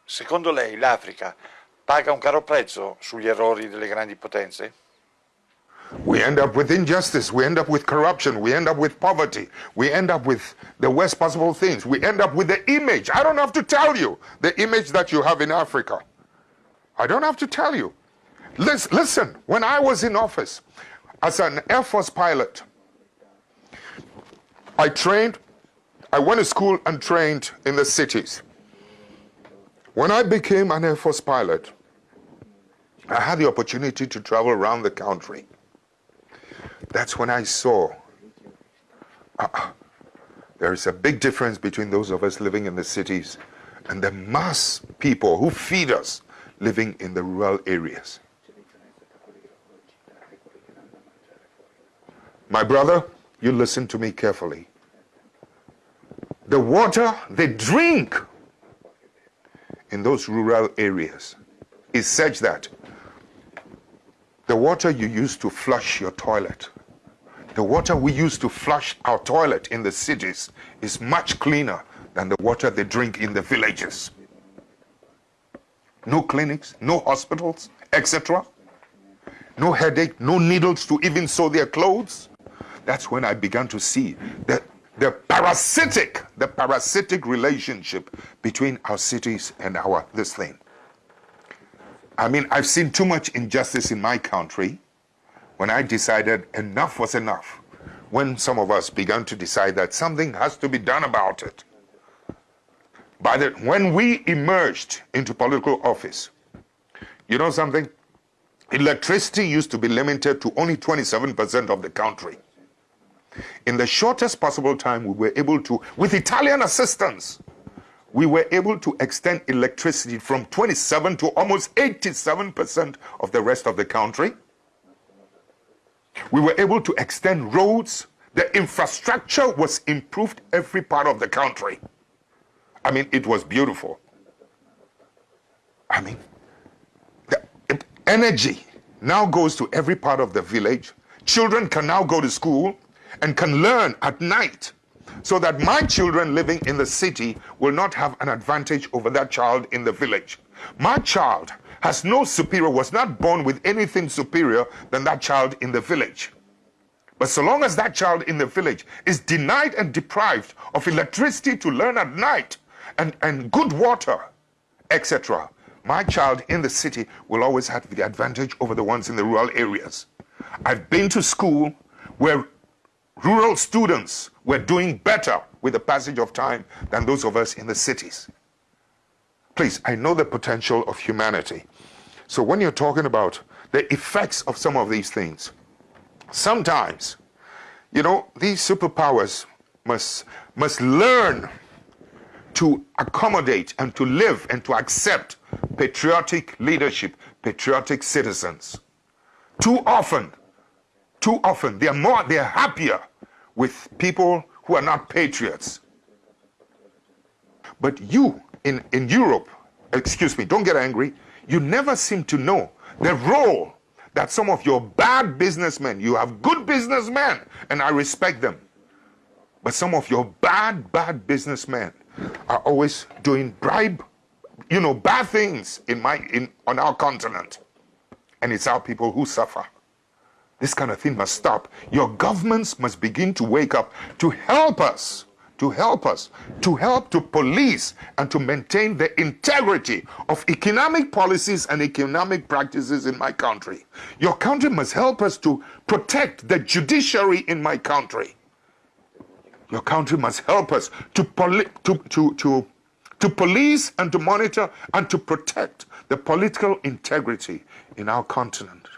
Secondo lei l'Africa paga un caro prezzo sugli errori delle grandi potenze? We end up with injustice, we end up with corruption, we end up with poverty, we end up with the worst possible things, we end up with the image. I don't have to tell you the image that you have in Africa. I don't have to tell you. Listen, when I was in office as an Air Force pilot, I went to school and trained in the cities. When I became an Air Force pilot, I had the opportunity to travel around the country. That's when I saw there is a big difference between those of us living in the cities and the mass people who feed us living in the rural areas. My brother, you listen to me carefully. The water they drink in those rural areas is such that the water you use to flush your toilet, the water we use to flush our toilet in the cities is much cleaner than the water they drink in the villages. No clinics, no hospitals, etc. No headache, no needles to even sew their clothes. That's when I began to see that the parasitic relationship between our cities and this thing. I mean, I've seen too much injustice in my country when I decided enough was enough. When some of us began to decide that something has to be done about it. When we emerged into political office, you know something? Electricity used to be limited to only 27% of the country. In the shortest possible time, we were able to, with Italian assistance, we were able to extend electricity from 27 to almost 87% of the rest of the country. We were able to extend roads. The infrastructure was improved every part of the country. I mean, it was beautiful. I mean, the energy now goes to every part of the village. Children can now go to school and can learn at night, so that my children living in the city will not have an advantage over that child in the village. My child has no superior, was not born with anything superior than that child in the village. But so long as that child in the village is denied and deprived of electricity to learn at night and good water, etc., my child in the city will always have the advantage over the ones in the rural areas. I've been to school where rural students were doing better with the passage of time than those of us in the cities. Please, I know the potential of humanity. So when you're talking about the effects of some of these things, sometimes, you know, these superpowers must learn to accommodate and to live and to accept patriotic leadership, patriotic citizens. Too often, they're happier with people who are not patriots. But you in Europe, excuse me, don't get angry, you never seem to know the role that some of your bad businessmen, you have good businessmen, and I respect them, but some of your bad businessmen are always doing bad things on our continent. And it's our people who suffer. This kind of thing must stop. Your governments must begin to wake up to help us, to help to police and to maintain the integrity of economic policies and economic practices in my country. Your country must help us to protect the judiciary in my country. Your country must help us to police and to monitor and to protect the political integrity in our continent.